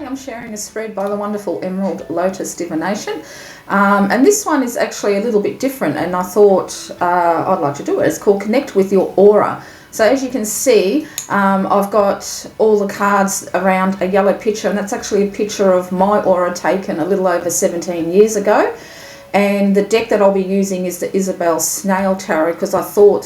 I'm sharing a spread by the wonderful Emerald Lotus Divination. And this one is actually a little bit different, and I thought I'd like to do it. It's called Connect with Your Aura. So as you can see, I've got all the cards around a yellow picture, and that's actually a picture of my aura taken a little over 17 years ago. And the deck that I'll be using is the Isabel Snail Tarot, because I thought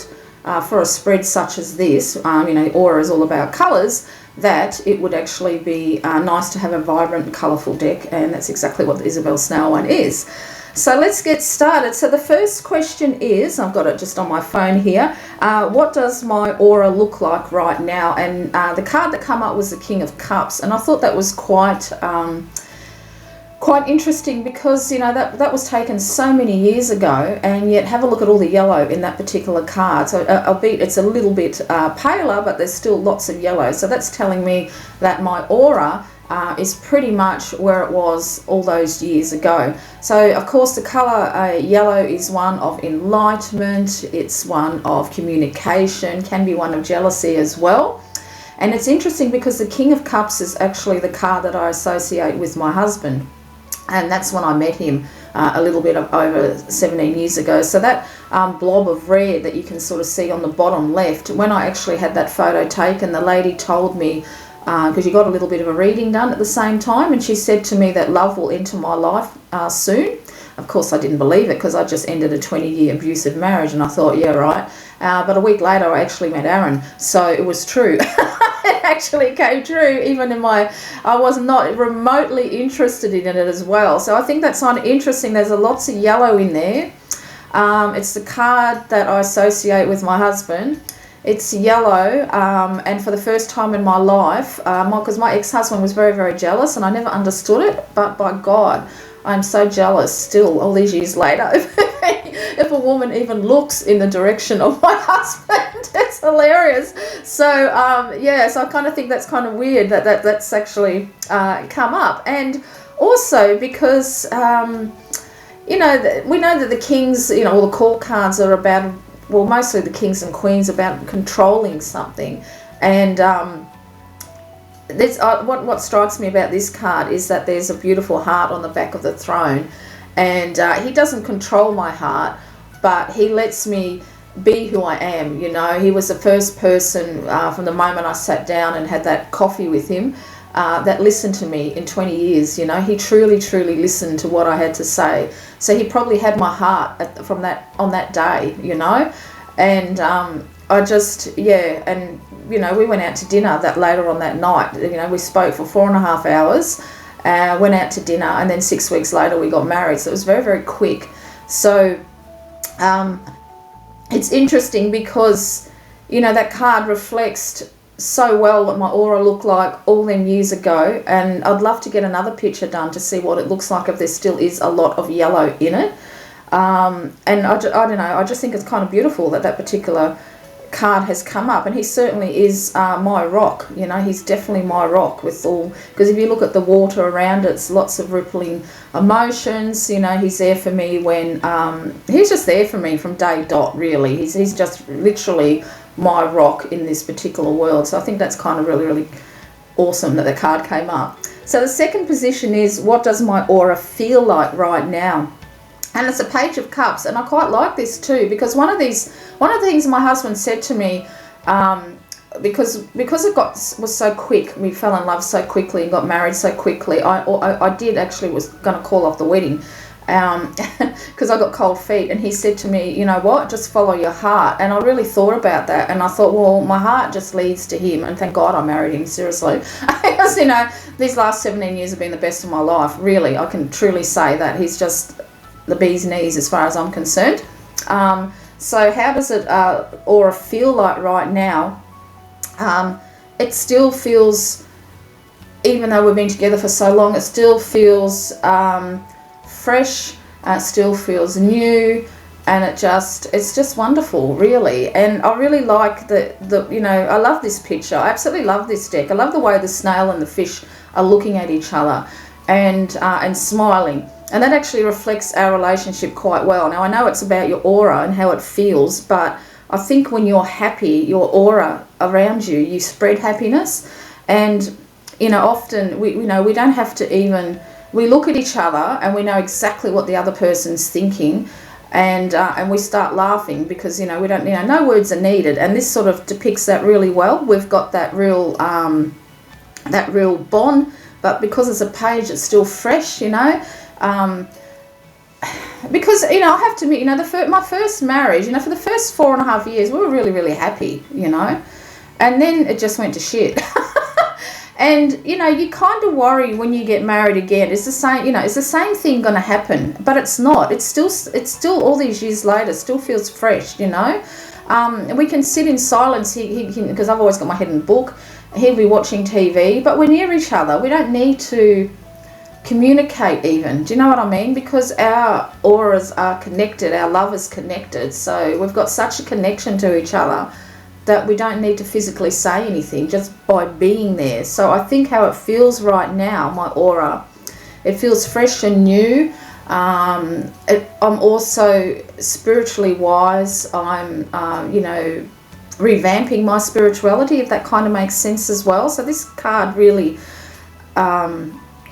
for a spread such as this, you know, aura is all about colours, that it would actually be nice to have a vibrant, colourful deck, and that's exactly what the Isabel Snail one is. So let's get started. So the first question is, I've got it just on my phone here, what does my aura look like right now? And the card that came up was the King of Cups, and I thought that was quite interesting, because you know that was taken so many years ago, and yet have a look at all the yellow in that particular card. So albeit it's a little bit paler, but there's still lots of yellow. So that's telling me that my aura is pretty much where it was all those years ago. So of course the colour yellow is one of enlightenment, it's one of communication, can be one of jealousy as well. And it's interesting because the King of Cups is actually the card that I associate with my husband, and that's when I met him a little bit over 17 years ago. So that blob of red that you can sort of see on the bottom left, when I actually had that photo taken, the lady told me, because you got a little bit of a reading done at the same time, and she said to me that love will enter my life soon. Of course I didn't believe it, because I just ended a 20-year abusive marriage, and I thought, yeah, right. But a week later I actually met Aaron, so it was true. It actually came true, even in I was not remotely interested in it as well. So I think that's kind of interesting. There's lots of yellow in there. It's the card that I associate with my husband. It's yellow, and for the first time in my life, because my ex-husband was very, very jealous, and I never understood it, but by God, I'm so jealous still, all these years later. If a woman even looks in the direction of my husband, it's hilarious. So, yeah, so I kind of think that's kind of weird that's actually come up. And also because, you know, we know that the kings, you know, all the court cards are about, well, mostly the kings and queens, about controlling something. And what strikes me about this card is that there's a beautiful heart on the back of the throne, and he doesn't control my heart, but he lets me be who I am. You know, he was the first person from the moment I sat down and had that coffee with him that listened to me in 20 years. You know, he truly listened to what I had to say. So he probably had my heart on that day, you know. And I just, yeah, and you know, we went out to dinner later on that night. You know, we spoke for 4.5 hours, went out to dinner, and then 6 weeks later we got married. So it was very, very quick. So it's interesting because, you know, that card reflects so well what my aura looked like all them years ago, and I'd love to get another picture done to see what it looks like if there still is a lot of yellow in it. And I don't know, I just think it's kind of beautiful that particular card has come up, and he certainly is my rock. You know, he's definitely my rock, with all, because if you look at the water around it, it's lots of rippling emotions. You know, he's there for me when he's just there for me from day dot, really. He's just literally my rock in this particular world. So I think that's kind of really awesome that the card came up. So the second position is, what does my aura feel like right now? And it's a Page of Cups, and I quite like this too, because one of the things my husband said to me, because it was so quick, we fell in love so quickly and got married so quickly. I did actually was going to call off the wedding, because I got cold feet. And he said to me, you know what, just follow your heart. And I really thought about that, and I thought, well, my heart just leads to him, and thank God I married him, seriously. Because, you know, these last 17 years have been the best of my life, really. I can truly say that. He's just the bee's knees as far as I'm concerned. So how does it aura feel like right now? It still feels, even though we've been together for so long, it still feels fresh, it still feels new, and it's just wonderful, really. And I really like the you know, I love this picture. I absolutely love this deck. I love the way the snail and the fish are looking at each other and smiling. And that actually reflects our relationship quite well. Now, I know it's about your aura and how it feels, but I think when you're happy, your aura around you, you spread happiness. And you know, often we don't have to even, we look at each other and we know exactly what the other person's thinking, and we start laughing because, you know, we don't, you know, no words are needed. And this sort of depicts that really well. We've got that real bond, but because it's a page, it's still fresh, you know. Because, you know, I have to admit, you know, my first marriage, you know, for the first 4.5 years, we were really, really happy, you know, and then it just went to shit. And, you know, you kind of worry when you get married again. It's the same, you know, is the same thing going to happen? But it's not. It's still all these years later, still feels fresh, you know. We can sit in silence, because I've always got my head in a book. He'll be watching TV, but we're near each other. We don't need to communicate even. Do you know what I mean? Because our auras are connected, our love is connected. So we've got such a connection to each other that we don't need to physically say anything, just by being there. So I think how it feels right now, my aura, it feels fresh and new. I'm also spiritually wise. I'm, you know, revamping my spirituality, if that kind of makes sense as well. So this card really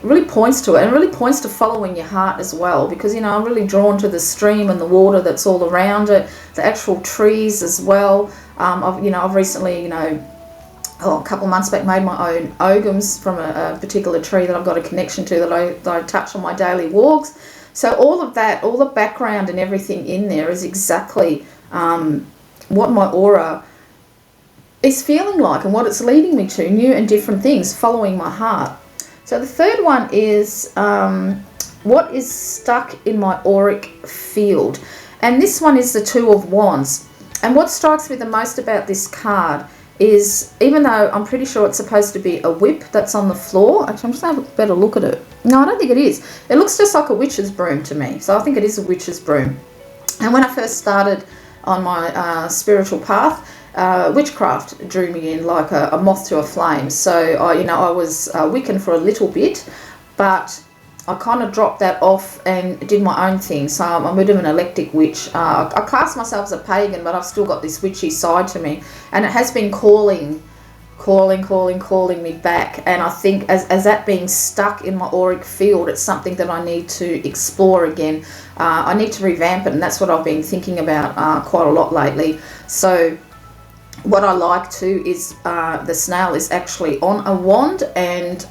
really points to it, and really points to following your heart as well, because, you know, I'm really drawn to the stream and the water that's all around it, the actual trees as well. I've recently, you know, a couple of months back, made my own ogams from a particular tree that I've got a connection to, that I touch on my daily walks. So all of that, all the background and everything in there is exactly what my aura is feeling like and what it's leading me to, new and different things, following my heart. So the third one is what is stuck in my auric field. And this one is the Two of Wands. And what strikes me the most about this card is, even though I'm pretty sure it's supposed to be a whip that's on the floor, actually I'm just going to have a better look at it. No, I don't think it is. It looks just like a witch's broom to me. So I think it is a witch's broom. And when I first started on my spiritual path, witchcraft drew me in like a moth to a flame. So I was Wiccan for a little bit, but I kind of dropped that off and did my own thing. So I'm a bit of an eclectic witch. I class myself as a pagan, but I've still got this witchy side to me, and it has been calling me back. And I think as that being stuck in my auric field, it's something that I need to explore again. I need to revamp it, and that's what I've been thinking about quite a lot lately. So what I like too is the snail is actually on a wand, and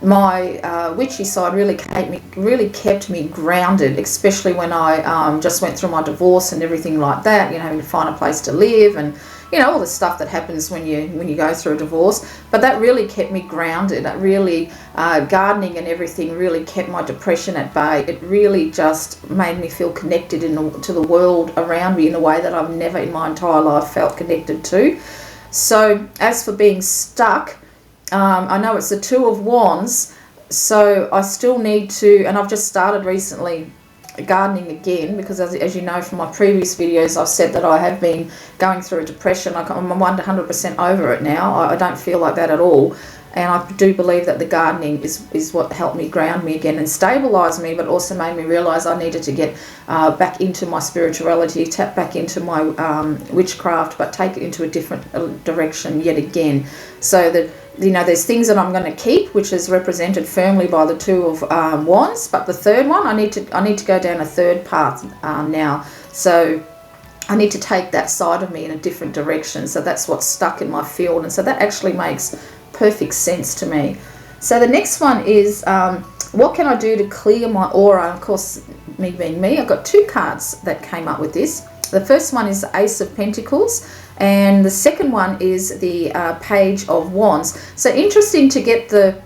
my witchy side really kept me grounded, especially when I just went through my divorce and everything like that, you know, having to find a place to live, and, you know, all the stuff that happens when you go through a divorce. But that really kept me grounded. That really, gardening and everything really kept my depression at bay. It really just made me feel connected to the world around me in a way that I've never in my entire life felt connected to. So as for being stuck, I know it's the Two of Wands, so I still need to, and I've just started recently gardening again, because as you know from my previous videos, I've said that I have been going through a depression. I'm 100% over it now. I don't feel like that at all, and I do believe that the gardening is what helped me ground me again and stabilize me, but also made me realize I needed to get back into my spirituality, tap back into my witchcraft, but take it into a different direction yet again. So that, you know, there's things that I'm going to keep, which is represented firmly by the Two of Wands, but the third one, I need to go down a third path now. So I need to take that side of me in a different direction. So that's what's stuck in my field, and so that actually makes perfect sense to me. So the next one is what can I do to clear my aura? Of course, me being me, I've got two cards that came up with this. The first one is the Ace of Pentacles, and the second one is the Page of Wands. So interesting to get the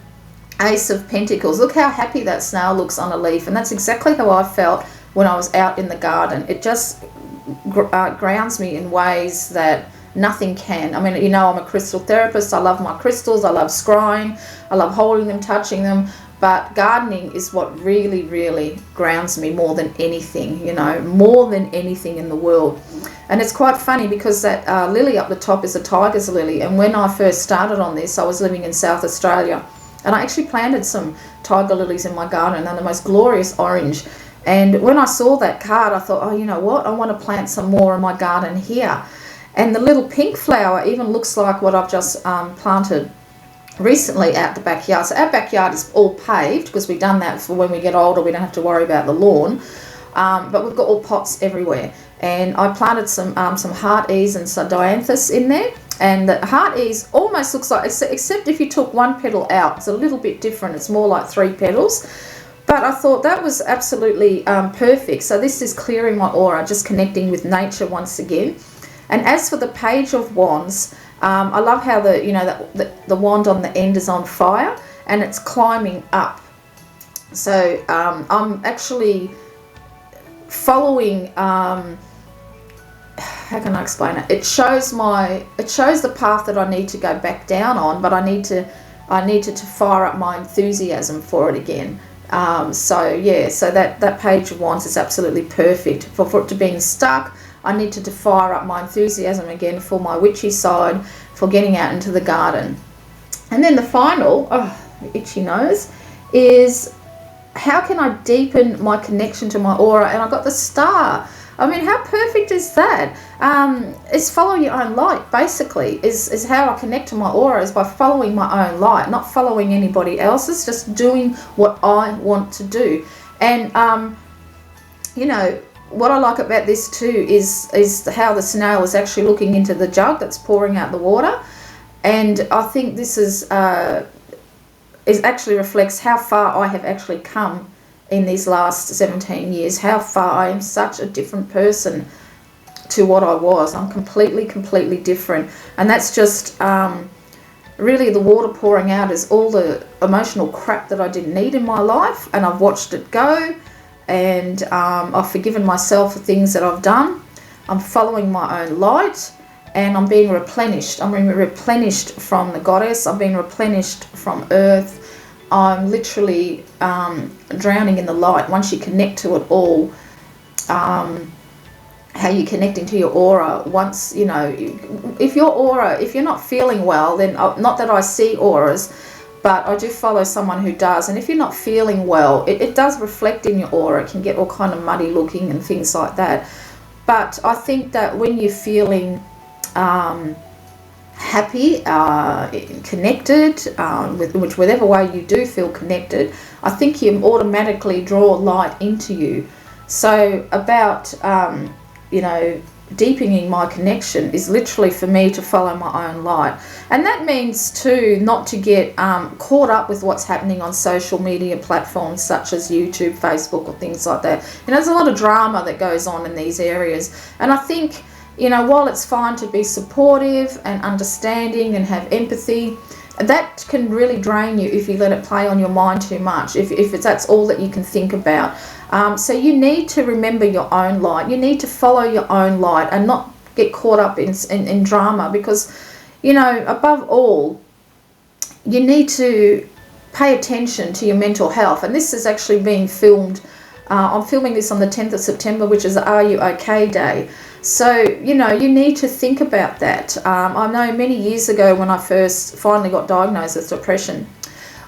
Ace of Pentacles. Look how happy that snail looks on a leaf, and that's exactly how I felt when I was out in the garden. It just grounds me in ways that nothing can. I mean, you know, I'm a crystal therapist. I love my crystals. I love scrying. I love holding them, touching them. But gardening is what really, really grounds me more than anything, you know, more than anything in the world. And it's quite funny because that lily up the top is a tiger's lily. And when I first started on this, I was living in South Australia. And I actually planted some tiger lilies in my garden. They're the most glorious orange. And when I saw that card, I thought, oh, you know what? I want to plant some more in my garden here. And the little pink flower even looks like what I've just planted recently out the backyard. So our backyard is all paved because we've done that for when we get older. We don't have to worry about the lawn. But we've got all pots everywhere. And I planted some heart ease and some dianthus in there. And the heart ease almost looks like, except if you took one petal out, it's a little bit different. It's more like 3 petals. But I thought that was absolutely perfect. So this is clearing my aura, just connecting with nature once again. And as for the Page of Wands, I love how the wand on the end is on fire and it's climbing up. So I'm actually following, how can I explain it? It shows the path that I need to go back down on, but I needed to fire up my enthusiasm for it again. So yeah, so that Page of Wands is absolutely perfect for it to being stuck. I needed to fire up my enthusiasm again for my witchy side, for getting out into the garden. And then the final, itchy nose, is how can I deepen my connection to my aura? And I got the star. I mean, how perfect is that? It's follow your own light, basically, is how I connect to my aura, is by following my own light, not following anybody else's, just doing what I want to do. And, what I like about this too is how the snail is actually looking into the jug that's pouring out the water. And I think this is actually reflects how far I have actually come in these last 17 years, how far I am such a different person to what I was. I'm completely different. And that's just really the water pouring out is all the emotional crap that I didn't need in my life, and I've watched it go. And I've forgiven myself for things that I've done. I'm following my own light, and I'm being replenished. I'm being replenished from the goddess. I'm being replenished from earth. I'm literally drowning in the light. Once you connect to it all, how you're connecting to your aura. Once, if you're not feeling well, then not that I see auras, but I do follow someone who does. And if you're not feeling well, it does reflect in your aura. It can get all kind of muddy looking and things like that. But I think that when you're feeling happy, connected, with whichever way you do feel connected, I think you automatically draw light into you. So about, deepening my connection is literally for me to follow my own light. And that means too not to get caught up with what's happening on social media platforms such as YouTube, Facebook, or things like that. There's a lot of drama that goes on in these areas, and I think while it's fine to be supportive and understanding and have empathy, that can really drain you if you let it play on your mind too much, if that's all that you can think about. So you need to remember your own light. You need to follow your own light and not get caught up in drama, because, above all, you need to pay attention to your mental health. And this is actually being filmed. I'm filming this on the 10th of September, which is Are You OK Day. So, you need to think about that. I know many years ago when I first finally got diagnosed with depression,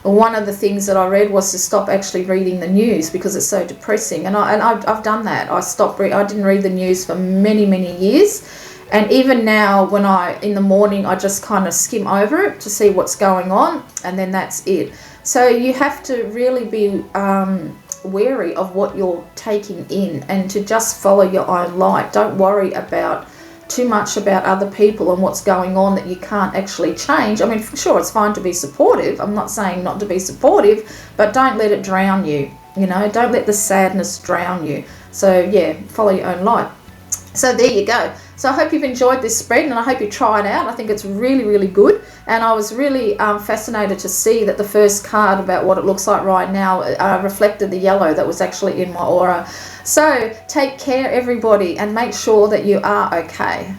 one of the things that I read was to stop actually reading the news because it's so depressing. And I've done that. I didn't read the news for many years. And even now, when in the morning, I just kind of skim over it to see what's going on, and then that's it. So you have to really be wary of what you're taking in, and to just follow your own light. Don't worry too much about other people and what's going on that you can't actually change. I mean, sure, it's fine to be supportive. I'm not saying not to be supportive, but don't let it drown you. Don't let the sadness drown you. So yeah, follow your own light. So there you go. So I hope you've enjoyed this spread, and I hope you try it out. I think it's really good. And I was really fascinated to see that the first card about what it looks like right now reflected the yellow that was actually in my aura. So take care, everybody, and make sure that you are okay.